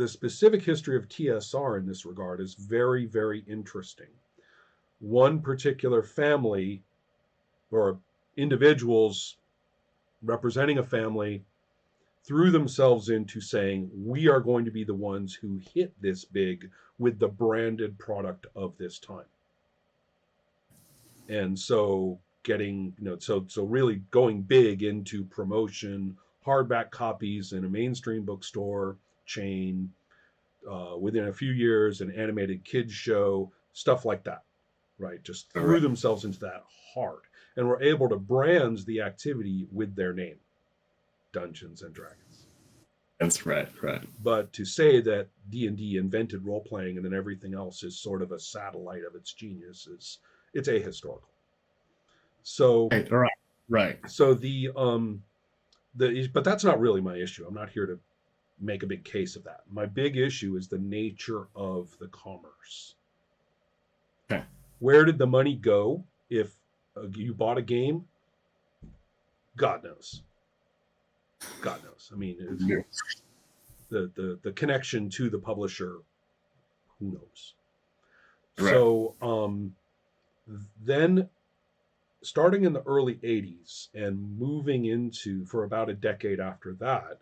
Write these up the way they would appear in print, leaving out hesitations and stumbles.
the specific history of TSR in this regard is very, very interesting. One particular family or individuals representing a family threw themselves into saying, we are going to be the ones who hit this big with the branded product of this time. And so getting, so really going big into promotion, hardback copies in a mainstream bookstore chain, within a few years, an animated kids show, stuff like that, right? Just threw Right. themselves into that hard and were able to brand the activity with their name, Dungeons and Dragons. That's right. Right. But to say that D&D invented role playing and then everything else is sort of a satellite of its genius is it's ahistorical. So Right. Right. Right. so but that's not really my issue. I'm not here to make a big case of that. My big issue is the nature of the commerce. Okay. Where did the money go if you bought a game? God knows. God knows. I mean, Yeah. the connection to the publisher, who knows? Right. So then starting in the early 80s and moving into for about a decade after that,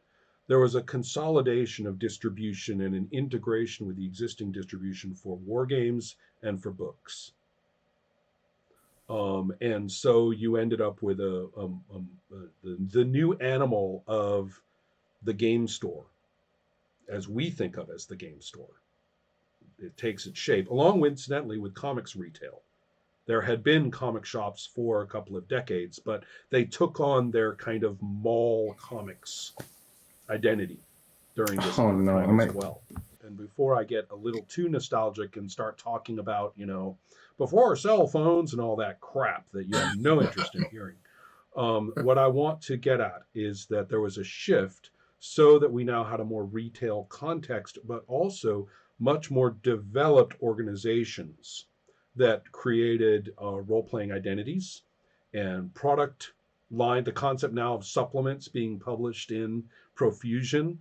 there was a consolidation of distribution and an integration with the existing distribution for war games and for books. And so you ended up with the new animal of the game store, as we think of as the game store. It takes its shape, along incidentally with comics retail. There had been comic shops for a couple of decades, but they took on their kind of mall comics identity during this Oh no. I time as might. well. And before I get a little too nostalgic and start talking about, before cell phones and all that crap that you have no interest in hearing, what I want to get at is that there was a shift so that we now had a more retail context, but also much more developed organizations that created role playing identities and product line. The concept now of supplements being published in profusion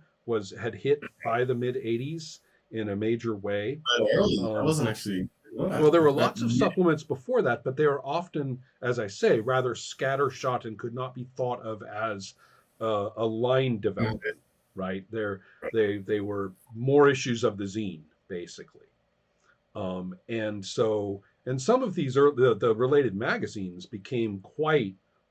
had hit by the mid 80s in a major way. I wasn't actually. Well, there were That. lots of supplements before that, but they were often, as I say, rather scattershot and could not be thought of as a line development. Right? They were more issues of the zine, basically. And some of these the related magazines became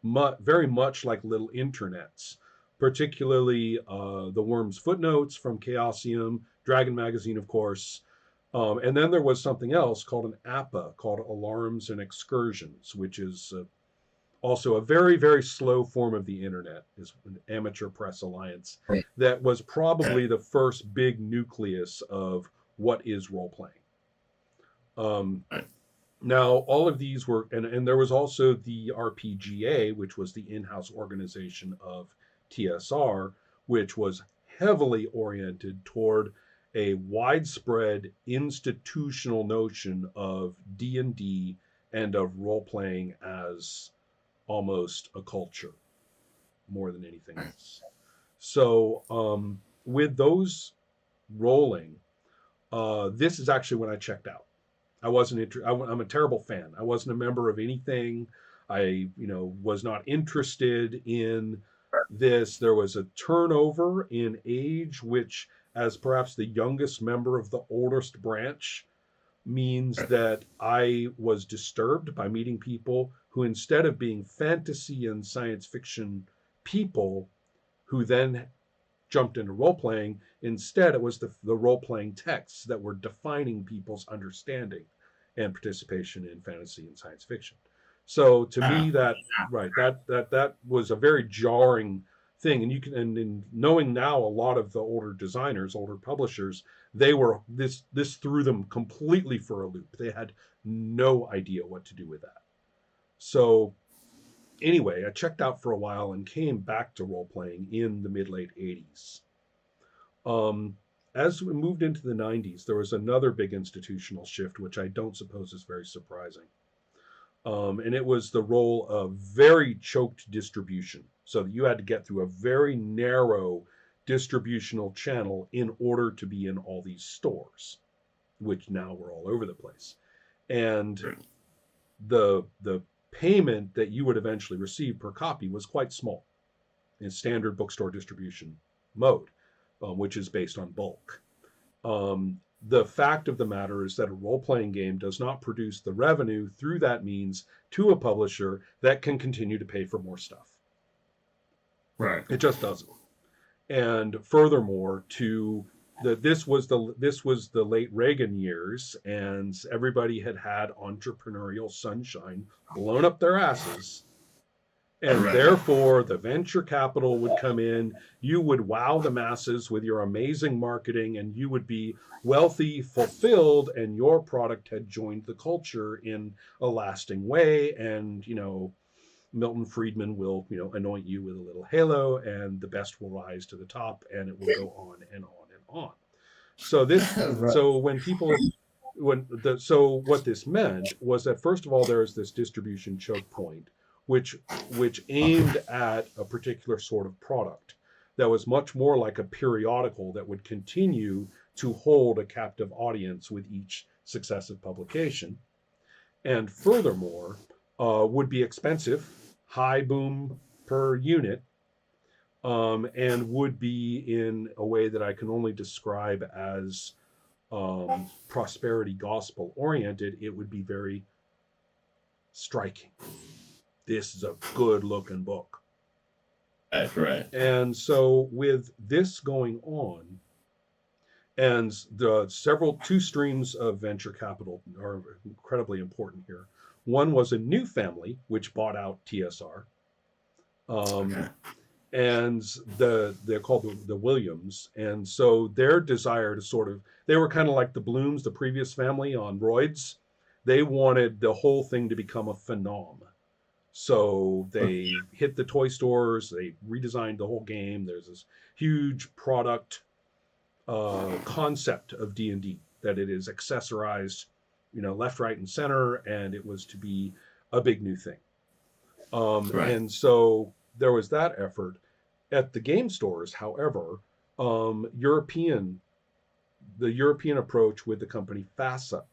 very much like little internets, particularly the Worm's Footnotes from Chaosium, Dragon Magazine, of course. And then there was something else called an APA, called Alarms and Excursions, which is also a very, very slow form of the internet, is an amateur press alliance that was probably the first big nucleus of what is role playing. Now, all of these were, and there was also the RPGA, which was the in-house organization of TSR, which was heavily oriented toward a widespread institutional notion of D&D and of role-playing as almost a culture more than anything else. So with those rolling, this is actually when I checked out. I wasn't I'm a terrible fan. I wasn't a member of anything. I, was not interested in this. There was a turnover in age, which, as perhaps the youngest member of the oldest branch, means that I was disturbed by meeting people who, instead of being fantasy and science fiction people, who then jumped into role playing. Instead, it was the role playing texts that were defining people's understanding and participation in fantasy and science fiction. So to me, that was a very jarring thing. And in knowing now a lot of the older designers, older publishers, this threw them completely for a loop. They had no idea what to do with that. So anyway, I checked out for a while and came back to role playing in the mid late 80s. As we moved into the 90s, there was another big institutional shift, which I don't suppose is very surprising. And it was the role of very choked distribution. So you had to get through a very narrow distributional channel in order to be in all these stores, which now were all over the place. And the payment that you would eventually receive per copy was quite small in standard bookstore distribution mode, which is based on bulk. The fact of the matter is that a role playing game does not produce the revenue through that means to a publisher that can continue to pay for more stuff. Right. It just doesn't. And furthermore, this was the late Reagan years, and everybody had entrepreneurial sunshine blown up their asses. And therefore, the venture capital would come in. You would wow the masses with your amazing marketing, and you would be wealthy, fulfilled, and your product had joined the culture in a lasting way. And, Milton Friedman will, anoint you with a little halo, and the best will rise to the top, and it will go on and on and on. So what this meant was that, first of all, there is this distribution choke point, which aimed at a particular sort of product that was much more like a periodical that would continue to hold a captive audience with each successive publication. And furthermore, would be expensive, high boom per unit, and would be in a way that I can only describe as prosperity gospel oriented. It would be very striking. This is a good looking book. That's right. And so with this going on, and the two streams of venture capital are incredibly important here. One was a new family, which bought out TSR. And they're called the Williams. And so their desire to they were kind of like the Blooms, the previous family on roids. They wanted the whole thing to become a phenom. So they hit the toy stores, they redesigned the whole game. There's this huge product concept of D&D, that it is accessorized, left, right, and center, and it was to be a big new thing. And so there was that effort. At the game stores, however, the European approach with the company FASA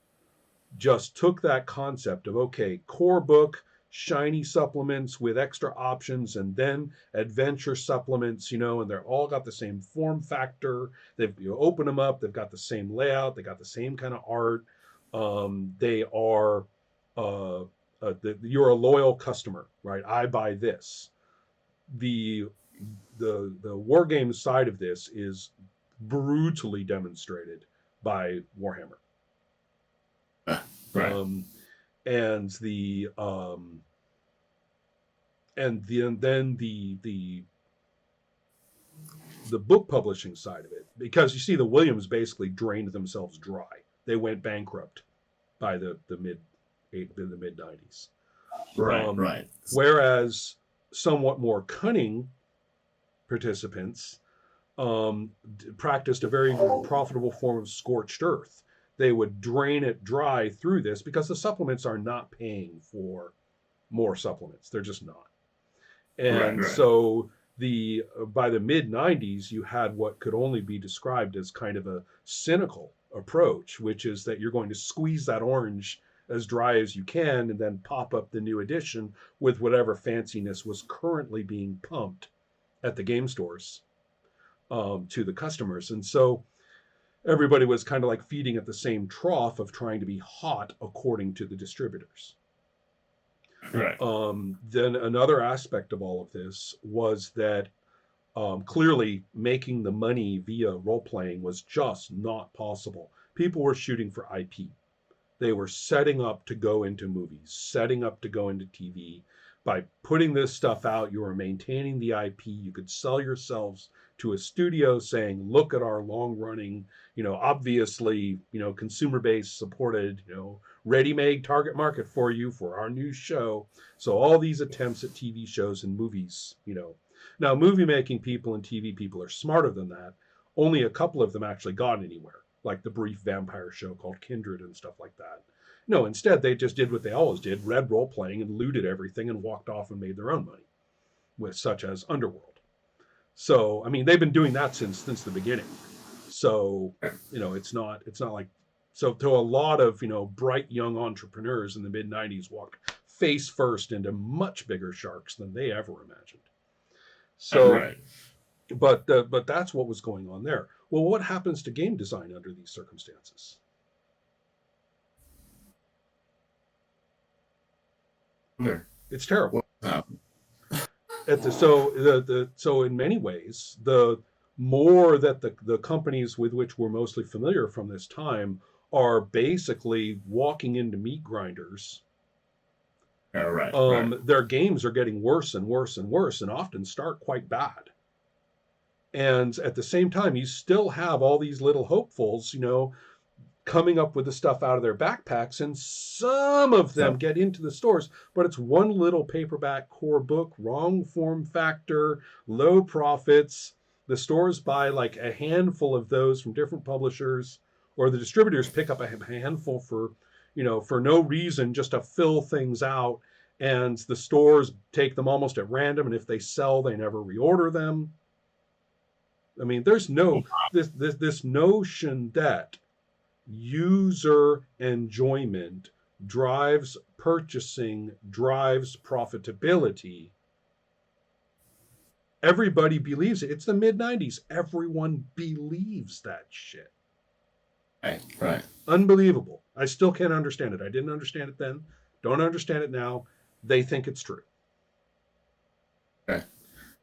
just took that concept of, okay, core book, shiny supplements with extra options, and then adventure supplements, and they're all got the same form factor. You open them up, they've got the same layout, they got the same kind of art. They are you're a loyal customer, right? I buy this. The war game side of this is brutally demonstrated by Warhammer. Right. And then the book publishing side of it, because you see the Williams basically drained themselves dry. They went bankrupt by the mid 90s. Right. Whereas somewhat more cunning participants practiced a very profitable form of scorched earth. They would drain it dry through this, because the supplements are not paying for more supplements. They're just not. And so by the mid 90s, you had what could only be described as kind of a cynical approach, which is that you're going to squeeze that orange as dry as you can and then pop up the new edition with whatever fanciness was currently being pumped at the game stores to the customers. And so everybody was kind of like feeding at the same trough of trying to be hot according to the distributors. Right. Then another aspect of all of this was that clearly making the money via role-playing was just not possible. People were shooting for IP. They were setting up to go into movies, setting up to go into TV. By putting this stuff out, you were maintaining the IP. You could sell yourselves to a studio saying, look at our long-running, obviously, consumer-based supported, ready-made target market for you for our new show. So all these attempts at TV shows and movies, Now, movie-making people and TV people are smarter than that. Only a couple of them actually got anywhere, like the brief vampire show called Kindred and stuff like that. No, instead, they just did what they always did, read role-playing and looted everything and walked off and made their own money, such as Underworld. So I mean, they've been doing that since the beginning. So it's not like, so to a lot of bright young entrepreneurs in the mid '90s walked face first into much bigger sharks than they ever imagined. So, Right. but that's what was going on there. Well, what happens to game design under these circumstances? Yeah. It's terrible. What happened? So in many ways, the more that the companies with which we're mostly familiar from this time are basically walking into meat grinders, Yeah, right. their games are getting worse and worse and worse, and often start quite bad. And at the same time, you still have all these little hopefuls, coming up with the stuff out of their backpacks, and some of them So, get into the stores, but it's one little paperback core book, wrong form factor, low profits. The stores buy like a handful of those from different publishers, or the distributors pick up a handful for no reason, just to fill things out, and the stores take them almost at random, and if they sell, they never reorder them. I mean, there's no this notion that user enjoyment drives purchasing, drives profitability. Everybody believes it. It's the mid '90s. Everyone believes that shit. right. Unbelievable. I still can't understand it. I didn't understand it then. Don't understand it now. They think it's true. Okay.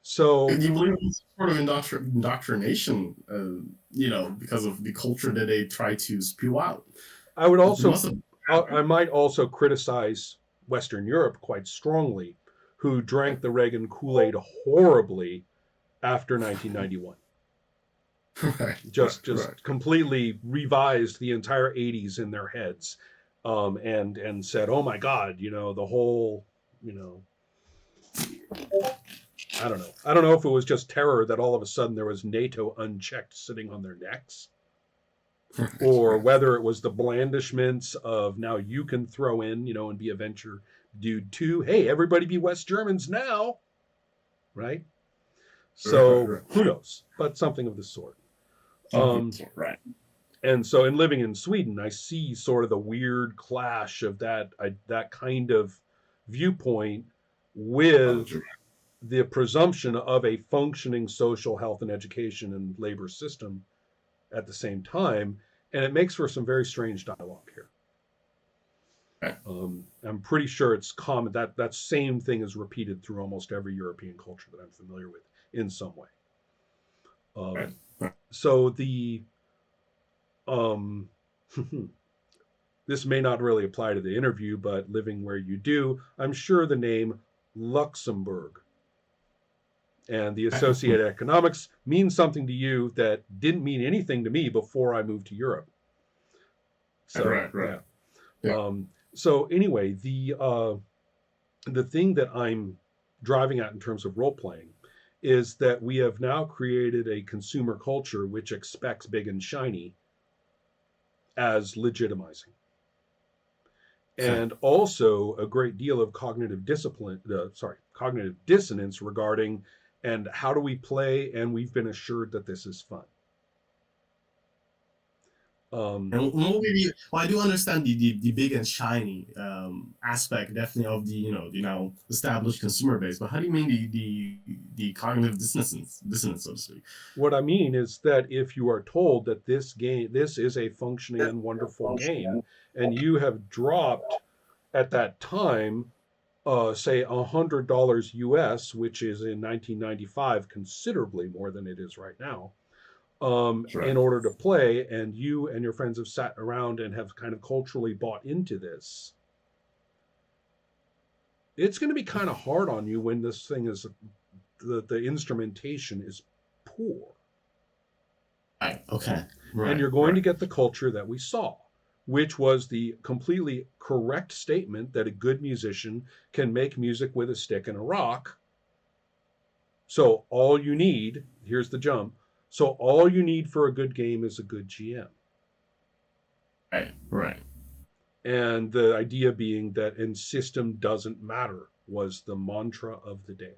So, Do you believe it's sort of indoctrination, because of the culture that they try to spew out? I would It also, must have I happened. might also criticize Western Europe quite strongly, who drank the Reagan Kool-Aid horribly after 1991. Right, Just completely revised the entire '80s in their heads, and said, "Oh my God, the whole, you know, I don't know. I don't know if it was just terror that all of a sudden there was NATO unchecked sitting on their necks, or right. whether it was the blandishments of now you can throw in, and be a venture dude too. Hey, everybody be West Germans now, right? So who Right. knows? But something of the sort. Something, Um, right. and so in living in Sweden, I see sort of the weird clash of that kind of viewpoint with the presumption of a functioning social health and education and labor system at the same time, and it makes for some very strange dialogue here. Right. I'm pretty sure it's common that same thing is repeated through almost every European culture that I'm familiar with in some way. Right. So the um, this may not really apply to the interview, but living where you do, I'm sure the name Luxembourg and the associated economics means something to you that didn't mean anything to me before I moved to Europe. So Right. yeah. Yeah. So anyway, the thing that I'm driving at in terms of role playing is that we have now created a consumer culture which expects big and shiny as legitimizing, Okay. and also a great deal of cognitive dissonance regarding, and how do we play, and we've been assured that this is fun. Um, And maybe, well, I do understand the big and shiny aspect, definitely, of the now established consumer base. But how do you mean the cognitive dissonance, so to speak? what I mean is that if you are told that this is a functioning and wonderful game, and you have dropped at that time, say $100 US, which is in 1995 considerably more than it is right now, in Right. order to play, and you and your friends have sat around and have kind of culturally bought into this, it's going to be kind of hard on you when this thing is the instrumentation is poor. Right. Okay. And Right. you're going to Right. get the culture that we saw, which was the completely correct statement that a good musician can make music with a stick and a rock. So all you need, here's the jump. So all you need for a good game is a good GM. Right. Right. And the idea being that in system doesn't matter was the mantra of the day.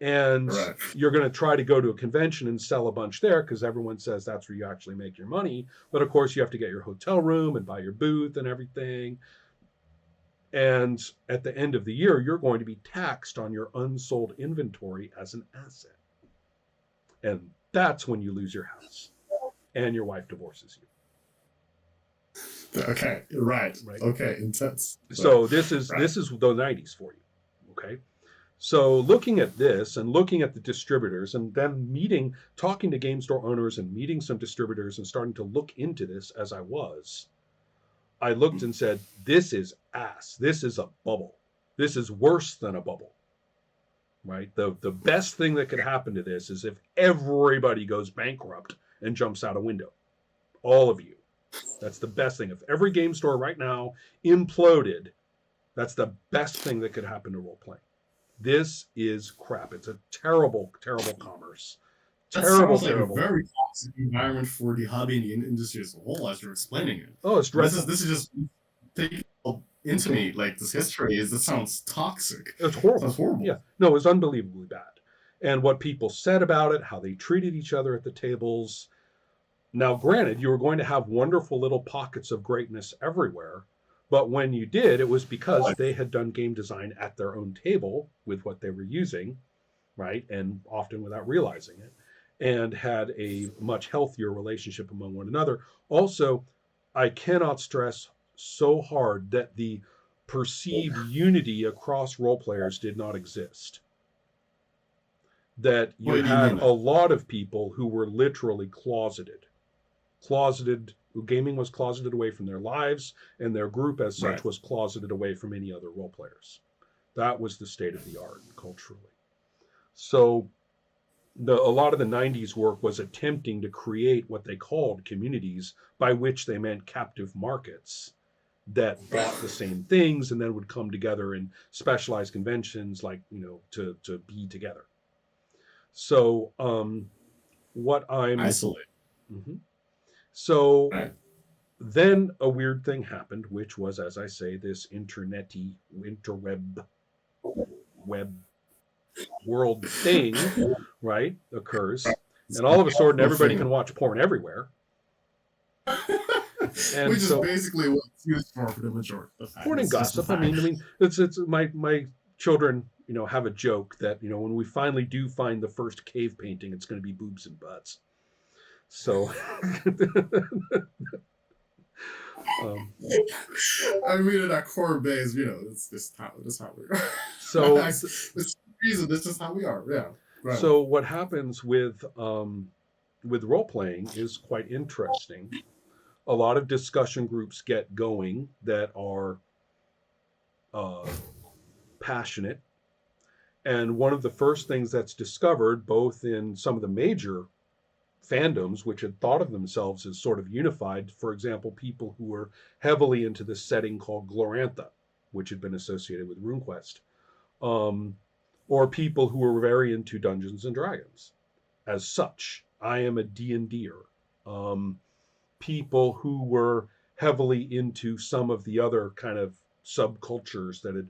And Right. you're going to try to go to a convention and sell a bunch there because everyone says that's where you actually make your money. But of course, you have to get your hotel room and buy your booth and everything. And at the end of the year, you're going to be taxed on your unsold inventory as an asset. And that's when you lose your house and your wife divorces you. Okay. Right. Right. Okay. Intense. But, So this is right. this is the 90s for you. Okay. So looking at this and looking at the distributors and then talking to game store owners and meeting some distributors and starting to look into this as I looked and said, this is ass. This is a bubble. This is worse than a bubble, right? The best thing that could happen to this is if everybody goes bankrupt and jumps out a window. All of you. That's the best thing. If every game store right now imploded, that's the best thing that could happen to role playing. This is crap. It's a terrible, terrible commerce. That Terrible, sounds like a terrible. very toxic environment for the hobby and the industry as a whole, as you're explaining it. Oh, it's dreadful. This is just taking into me like this history is. This sounds toxic. It's horrible. Sounds horrible. Yeah. No, it was unbelievably bad. And what people said about it, how they treated each other at the tables. Now, granted, you were going to have wonderful little pockets of greatness everywhere. But when you did, it was because they had done game design at their own table with what they were using, right? And often without realizing it, and had a much healthier relationship among one another. Also, I cannot stress so hard that the perceived unity across role players did not exist. That you had a lot of people who were literally closeted. Gaming was closeted away from their lives, and their group as such was closeted away from any other role players. That was the state of the art culturally. So a lot of the 90s work was attempting to create what they called communities, by which they meant captive markets that bought the same things and then would come together in specialized conventions, like, to be together. So what I'm isolate. Mm-hmm. So then a weird thing happened, which was, as I say, this interweb world thing, right, occurs. And all of a sudden, everybody can watch porn everywhere. And which is basically what's used for the majority of the time. Porn and gossip. I mean, it's my children, have a joke that, when we finally do find the first cave painting, it's going to be boobs and butts. So, I mean, at our core base, it's just how we are. So, this reason, this is how we are. Yeah. Right. So what happens with role playing is quite interesting. A lot of discussion groups get going that are passionate, and one of the first things that's discovered, both in some of the major fandoms which had thought of themselves as sort of unified, for example, people who were heavily into this setting called Glorantha, which had been associated with RuneQuest, or people who were very into Dungeons and Dragons as such. I am a D&Der. People who were heavily into some of the other kind of subcultures that had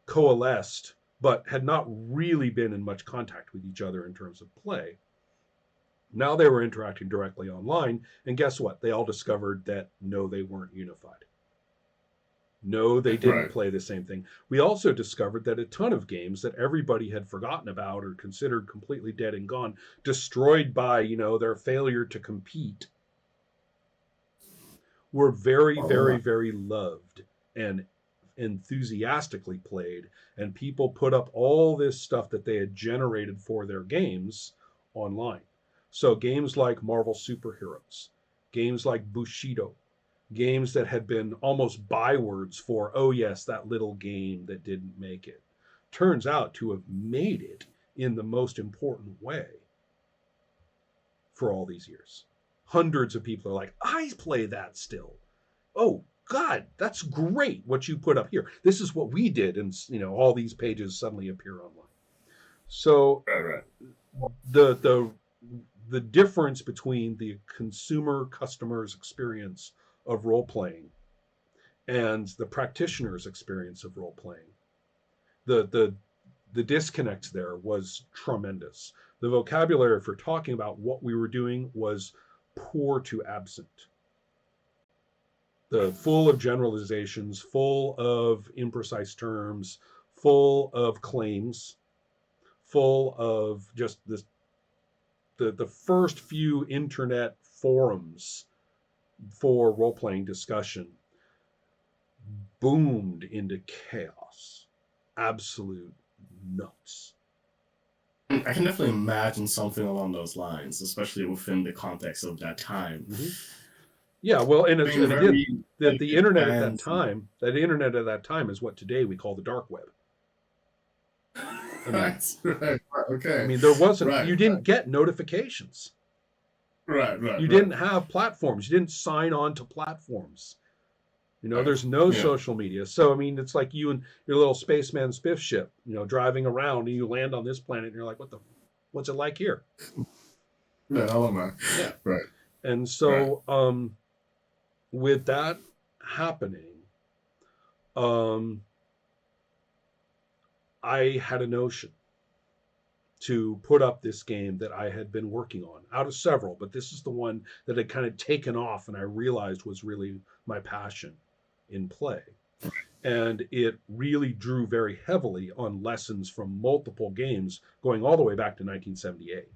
coalesced but had not really been in much contact with each other in terms of play. Now they were interacting directly online, and guess what? They all discovered that no, they weren't unified. No, they didn't play the same thing. We also discovered that a ton of games that everybody had forgotten about or considered completely dead and gone, destroyed by, their failure to compete, were very, very, very loved and enthusiastically played. And people put up all this stuff that they had generated for their games online. So games like Marvel Superheroes, games like Bushido, games that had been almost bywords for, oh yes, that little game that didn't make it, turns out to have made it in the most important way for all these years. Hundreds of people are like, I play that still. Oh God, that's great what you put up here. This is what we did, and all these pages suddenly appear online. So the difference between the customer's experience of role playing and the practitioner's experience of role playing, the the disconnect there was tremendous. The vocabulary for talking about what we were doing was poor to absent. The full of generalizations, full of imprecise terms, full of claims, full of just this the first few internet forums for role playing discussion boomed into chaos, absolute nuts. I can definitely imagine something along those lines, especially within the context of that time. Mm-hmm. Yeah, well, and Being again, very the internet at that advanced. time, that internet at that time is what today we call the dark web. I mean, Right, okay. I mean, there wasn't, Right, you didn't get notifications. right, You right. didn't have platforms. You didn't sign on to platforms. You know, there's no Yeah. social media. So, I mean, it's like you and your little spaceman spiff ship, you know, driving around and you land on this planet and you're like, what's it like here? Yeah, I love that. Yeah. Right. And so, with that happening, I had a notion to put up this game that I had been working on out of several, but this is the one that had kind of taken off and I realized was really my passion in play. And it really drew very heavily on lessons from multiple games going all the way back to 1978.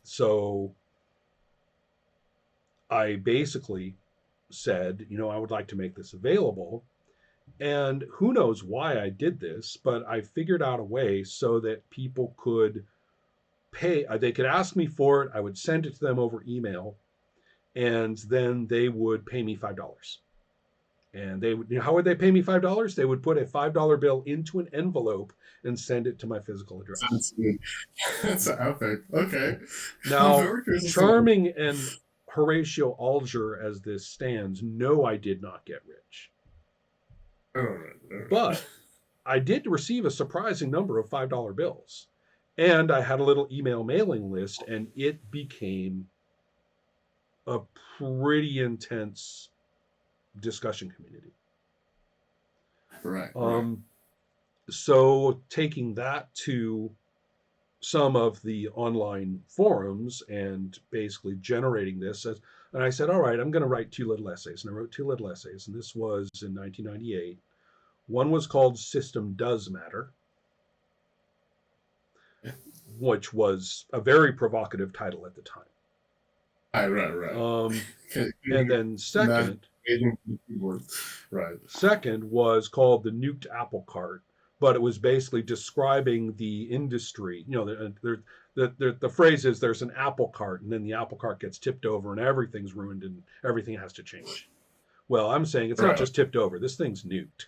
So I basically said, you know, I would like to make this available. And who knows why I did this, but I figured out a way so that people could pay, they could ask me for it. I would send it to them over email, and then they would pay me $5. And they would, you know, how would they pay me $5? They would put a $5 bill into an envelope and send it to my physical address. That's epic. Okay. Now, charming and Horatio Alger as this stands, no, I did not get rich. But I did receive a surprising number of $5 bills. And I had a little email mailing list, and it became a pretty intense discussion community. Right. So taking that to some of the online forums and basically generating this as, and I said, all right, I'm going to write 2 little essays. And I wrote 2 little essays, and this was in 1998. One was called System Does Matter, which was a very provocative title at the time. Right. And then second was called The Nuked Apple Cart, but it was basically describing the industry. You know, the phrase is there's an apple cart, and then the apple cart gets tipped over, and everything's ruined, and everything has to change. Well, I'm saying it's not just tipped over. This thing's nuked.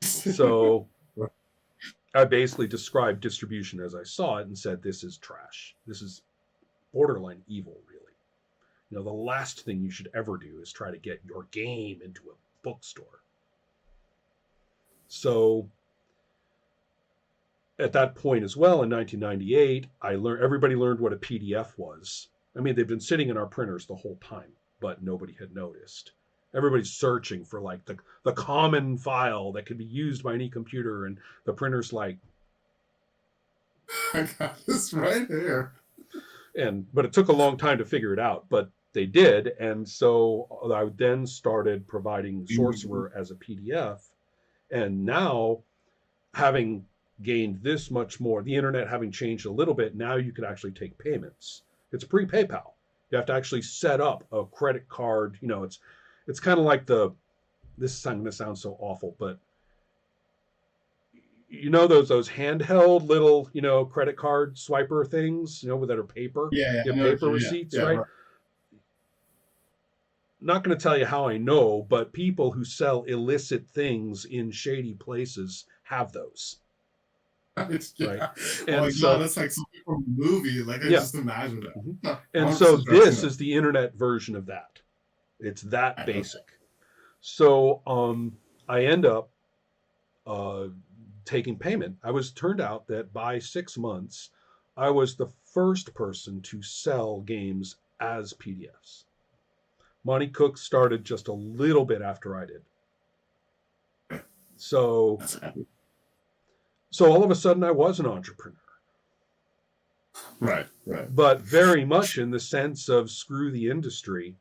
So I basically described distribution as I saw it and said, this is trash. This is borderline evil, really. You know, the last thing you should ever do is try to get your game into a bookstore. So at that point as well, in 1998, everybody learned what a PDF was. I mean, they've been sitting in our printers the whole time, but nobody had noticed. Everybody's searching for like the common file that could be used by any computer, and the printer's like, I got this right here. But it took a long time to figure it out, but they did. And so I then started providing Sorcerer as a PDF. And now, having gained this much more, the internet having changed a little bit, now you can actually take payments. It's pre-PayPal. You have to actually set up a credit card. You know, it's kind of like this is going to sound so awful, but you know those handheld little, you know, credit card swiper things, you know, that are paper. Yeah, paper receipts, right? Not going to tell you how I know, but people who sell illicit things in shady places have those. Right. And so that's like something from a movie. Like I just imagine that. Mm-hmm. And so this is the internet version of that. It's that basic. So I end up taking payment. Turned out that by 6 months, I was the first person to sell games as PDFs. Monty Cook started just a little bit after I did. So So all of a sudden I was an entrepreneur, Right. Right. but very much in the sense of screw the industry.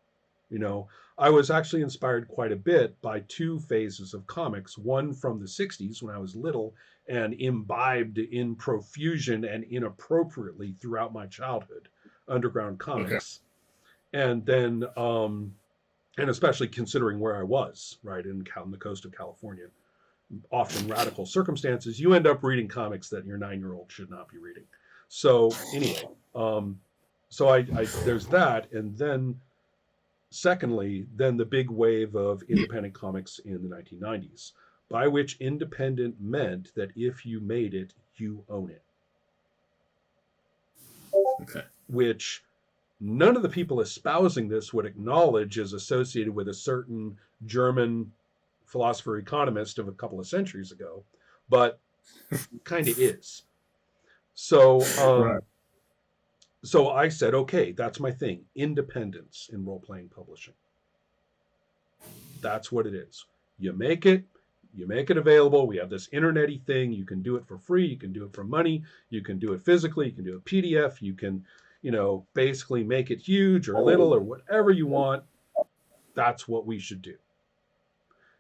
You know, I was actually inspired quite a bit by two phases of comics, one from the 60s when I was little and imbibed in profusion and inappropriately throughout my childhood, underground Okay. comics. And then, and especially considering where I was, right, in the coast of California, often radical circumstances, you end up reading comics that your 9-year-old should not be reading. So, anyway, so I there's that. And then secondly, then the big wave of independent comics in the 1990s, by which independent meant that if you made it, you own it, Okay. which none of the people espousing this would acknowledge is associated with a certain German philosopher economist of a couple of centuries ago, but kind of is. So, Right. so I said, okay, that's my thing: independence in role playing publishing. That's what it is. You make it, you make it available. We have this internety thing. You can do it for free. You can do it for money. You can do it physically. You can do a PDF. You can, basically make it huge or little or whatever you want. That's what we should do. Right.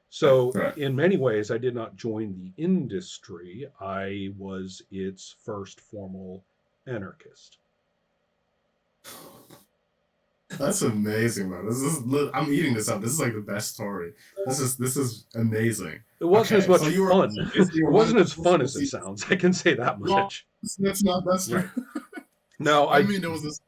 So, Right. in many ways, I did not join the industry. I was its first formal anarchist. That's amazing, man. I'm eating this up. This is like the best story. This is amazing. It wasn't as Okay, much so you were fun. basically It you were one of wasn't the as first fun to as it see. sounds. I can say that Well, much. that's not that's true. Right. Now, I mean, there was this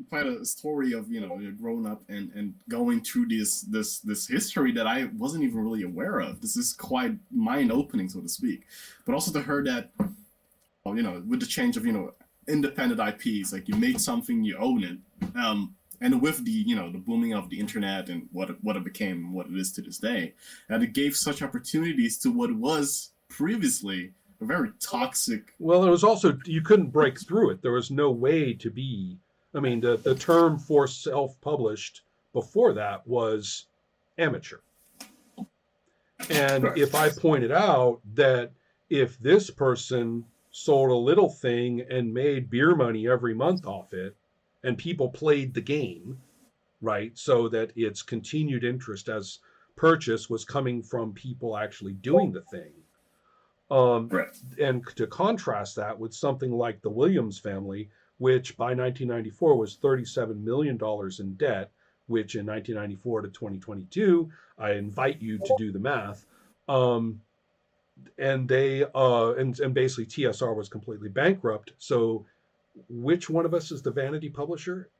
quite a story of you're growing up and going through this history that I wasn't even really aware of. This is quite mind opening, so to speak. But also to hear that, well, with the change of independent IPs, like you made something, you own it. And with the booming of the internet and what it became, what it is to this day, and it gave such opportunities to what was previously a very toxic. well, it was also, you couldn't break through it. There was no way to be. I mean, the term for self published before that was amateur. And Right. if I pointed out that if this person sold a little thing and made beer money every month off it, and people played the game, right, so that its continued interest as purchase was coming from people actually doing the thing. Um, Right. and to contrast that with something like the Williams family, which by 1994 was $37 million in debt, which in 1994 to 2022, I invite you to do the math. Um, and they and basically TSR was completely bankrupt. So which one of us is the vanity publisher?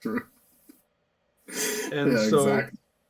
True. And Yeah, so exactly.